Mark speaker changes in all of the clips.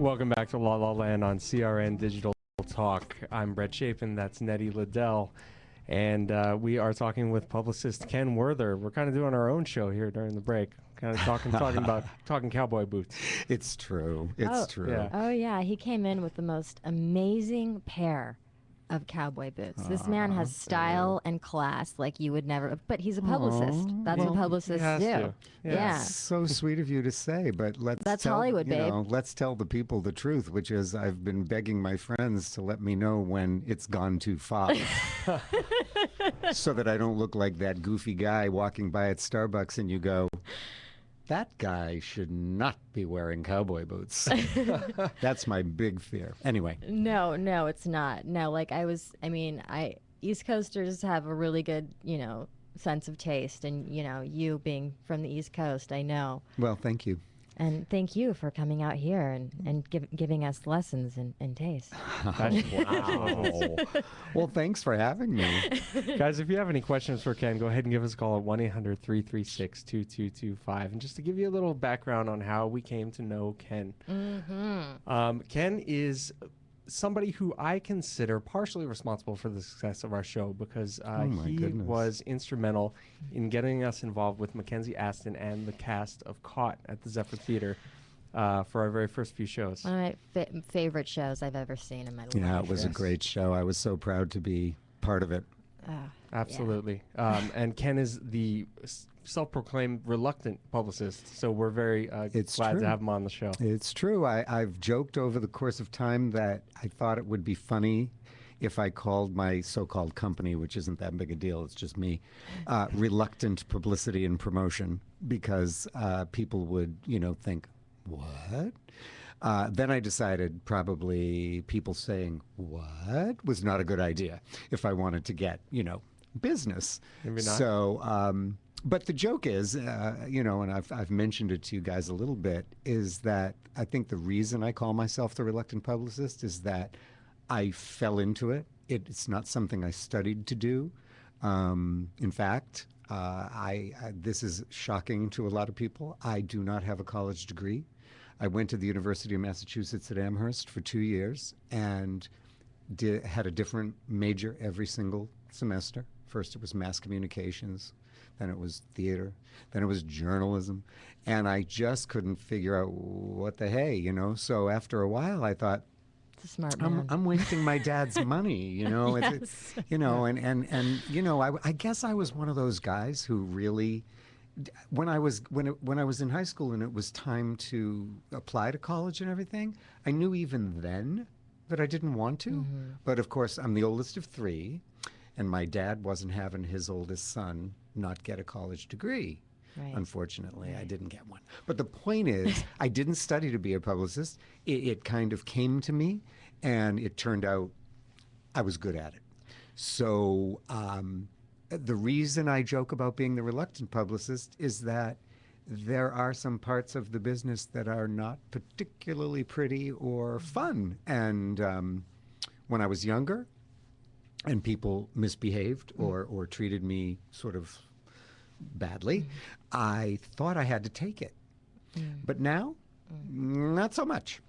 Speaker 1: Welcome back to La La Land on CRN Digital Talk. I'm Brett Chapin. That's Nettie Liddell. And we are talking with publicist Ken Werther. We're kind of doing our own show here during the break. Kind of talking cowboy boots.
Speaker 2: It's true. It's true.
Speaker 1: Yeah.
Speaker 3: Oh, yeah. He came in with the most amazing pair of cowboy boots. This man has style and class like you would never. But he's a publicist. That's what publicists
Speaker 1: has
Speaker 3: do.
Speaker 1: to.
Speaker 3: Yeah.
Speaker 2: So sweet of you to say, but
Speaker 3: That's Hollywood, babe.
Speaker 2: Let's tell the people the truth, which is I've been begging my friends to let me know when it's gone too far, so that I don't look like that goofy guy walking by at Starbucks and you go, that guy should not be wearing cowboy boots. That's my big fear. Anyway.
Speaker 3: No, it's not. No, East Coasters have a really good, sense of taste. And, you being from the East Coast, I know.
Speaker 2: Well, thank you.
Speaker 3: And thank you for coming out here and giving us lessons in taste.
Speaker 2: Wow. Well, thanks for having me.
Speaker 1: Guys, if you have any questions for Ken, go ahead and give us a call at 1-800-336-2225. And just to give you a little background on how we came to know Ken. Ken is somebody who I consider partially responsible for the success of our show because he
Speaker 2: goodness.
Speaker 1: was instrumental in getting us involved with Mackenzie Aston and the cast of Caught at the Zephyr Theater for our very first few shows.
Speaker 3: One of my favorite shows I've ever seen in my life.
Speaker 2: Yeah, it was a great show. I was so proud to be part of it.
Speaker 1: Absolutely. And Ken is the self-proclaimed reluctant publicist, so we're very glad to have him on the show.
Speaker 2: It's true. I've joked over the course of time that I thought it would be funny if I called my so-called company, which isn't that big a deal, it's just me, Reluctant Publicity and Promotion, because people would, think, what? Then I decided probably people saying what was not a good idea if I wanted to get, business.
Speaker 1: Maybe not.
Speaker 2: So, but the joke is, and I've mentioned it to you guys a little bit, is that I think the reason I call myself the reluctant publicist is that I fell into it. It's not something I studied to do. In fact, this is shocking to a lot of people. I do not have a college degree. I went to the University of Massachusetts at Amherst for 2 years and had a different major every single semester. First it was mass communications, then it was theater, then it was journalism, and I just couldn't figure out what the hey, So after a while I thought,
Speaker 3: it's a smart man.
Speaker 2: I'm wasting my dad's money,
Speaker 3: Yes.
Speaker 2: I guess I was one of those guys who really, when I was in high school and it was time to apply to college and everything, I knew even then that I didn't want to. But of course, I'm the oldest of three, and my dad wasn't having his oldest son not get a college degree.
Speaker 3: Right.
Speaker 2: Unfortunately, I didn't get one. But the point is, I didn't study to be a publicist. It kind of came to me, and it turned out I was good at it. So the reason I joke about being the reluctant publicist is that there are some parts of the business that are not particularly pretty or fun. And when I was younger and people misbehaved or treated me sort of badly, I thought I had to take it. But now, not so much.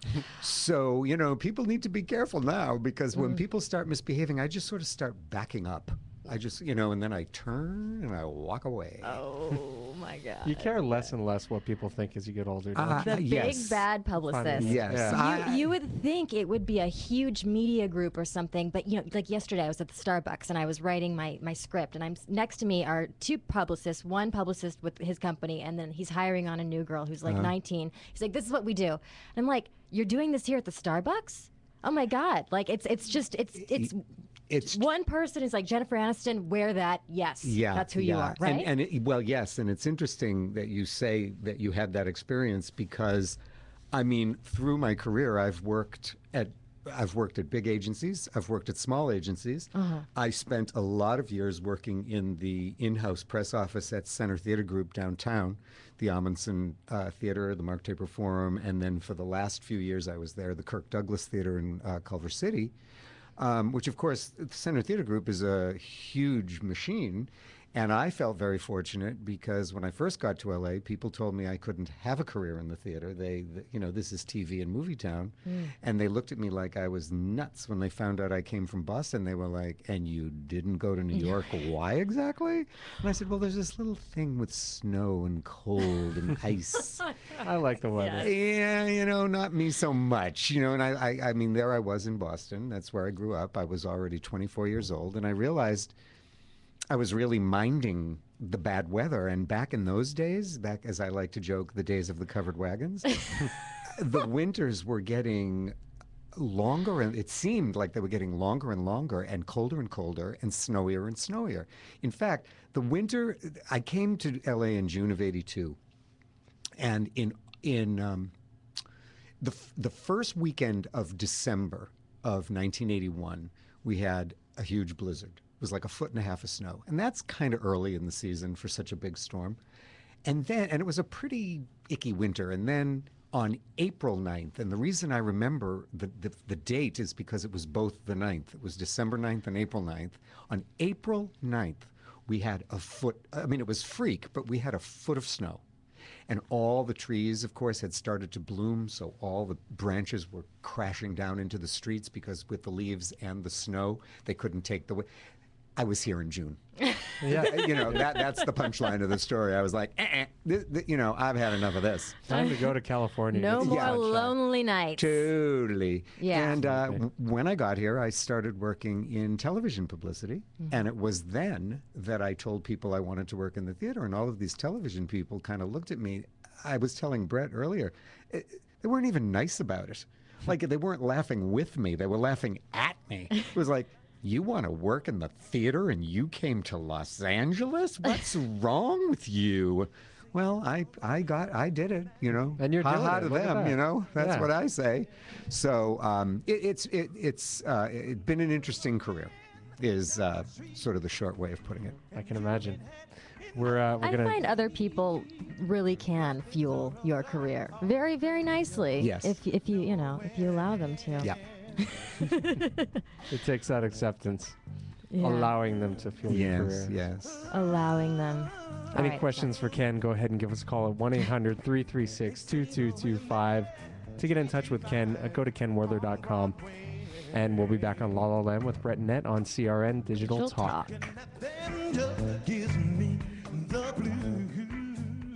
Speaker 2: So, people need to be careful now, because when people start misbehaving, I just sort of start backing up. I just, and then I turn and I walk away.
Speaker 3: Oh, my God.
Speaker 1: You care less and less what people think as you get older, don't you?
Speaker 3: The big bad publicist.
Speaker 2: Yes.
Speaker 1: Yeah.
Speaker 3: You would think it would be a huge media group or something, but like yesterday I was at the Starbucks and I was writing my script, and next to me are two publicists, one publicist with his company, and then he's hiring on a new girl who's like 19. He's like, this is what we do. And I'm like, you're doing this here at the Starbucks? Oh my God. Like it's one person is like, Jennifer Aniston, wear that. Yes.
Speaker 2: Yeah.
Speaker 3: That's who you are, right?
Speaker 2: Yes. And it's interesting that you say that you had that experience, because through my career, I've worked at big agencies. I've worked at small agencies. I spent a lot of years working in the in-house press office at Center Theater Group downtown, the Amundsen Theater, the Mark Taper Forum, and then for the last few years I was there, the Kirk Douglas Theater in Culver City, which of course the Center Theater Group is a huge machine. And I felt very fortunate because when I first got to LA, people told me I couldn't have a career in the theater. This is TV and movie town. And they looked at me like I was nuts when they found out I came from Boston. They were like, and you didn't go to New York? Why exactly? And I said, well, there's this little thing with snow and cold and ice.
Speaker 1: I like the weather.
Speaker 2: Yeah, not me so much, and I mean, there I was in Boston. That's where I grew up. I was already 24 years old, and I realized I was really minding the bad weather. And back in those days, back, as I like to joke, the days of the covered wagons, the winters were getting longer, and it seemed like they were getting longer and longer and colder and snowier and snowier. In fact, the winter, I came to LA in June of '82, and in the first weekend of December of 1981, we had a huge blizzard. It was like 1.5 feet of snow. And that's kind of early in the season for such a big storm. And it was a pretty icky winter. And then on April 9th, and the reason I remember the date is because it was both the 9th. It was December 9th and April 9th. On April 9th, we had it was freak, but we had 1 foot of snow. And all the trees, of course, had started to bloom, so all the branches were crashing down into the streets because with the leaves and the snow, they couldn't take the wind. I was here in June.
Speaker 1: Yeah.
Speaker 2: That's the punchline of the story. I was like, I've had enough of this.
Speaker 1: Time to go to California.
Speaker 3: No
Speaker 1: Get some
Speaker 3: more
Speaker 1: sunshine.
Speaker 3: lonely nights.
Speaker 2: Totally.
Speaker 3: Yeah.
Speaker 2: And when I got here, I started working in television publicity. And it was then that I told people I wanted to work in the theater. And all of these television people kind of looked at me. I was telling Brett earlier, they weren't even nice about it. Like, they weren't laughing with me. They were laughing at me. It was like, you want to work in the theater and you came to Los Angeles? What's wrong with you? Well, I did it,
Speaker 1: And you're doing
Speaker 2: Ha-ha
Speaker 1: it.
Speaker 2: to
Speaker 1: Look at
Speaker 2: them,
Speaker 1: that.
Speaker 2: That's
Speaker 1: Yeah.
Speaker 2: what I say. So it's been an interesting career, is sort of the short way of putting it.
Speaker 1: I can imagine. We're
Speaker 3: I
Speaker 1: gonna.
Speaker 3: find other people really can fuel your career very, very nicely.
Speaker 2: Yes.
Speaker 3: If you allow them to.
Speaker 2: Yeah.
Speaker 1: It takes that acceptance,
Speaker 3: Yeah.
Speaker 1: allowing them to fuel your
Speaker 2: Yes,
Speaker 1: career.
Speaker 2: yes.
Speaker 3: Allowing them. All
Speaker 1: Any
Speaker 3: right,
Speaker 1: questions for Ken, go ahead and give us a call at 1-800-336-2225. To get in touch with Ken, go to kenwerther.com. And we'll be back on La La Land with Brett and Nett on CRN Digital
Speaker 3: Digital
Speaker 1: Talk.
Speaker 3: Talk.
Speaker 4: Give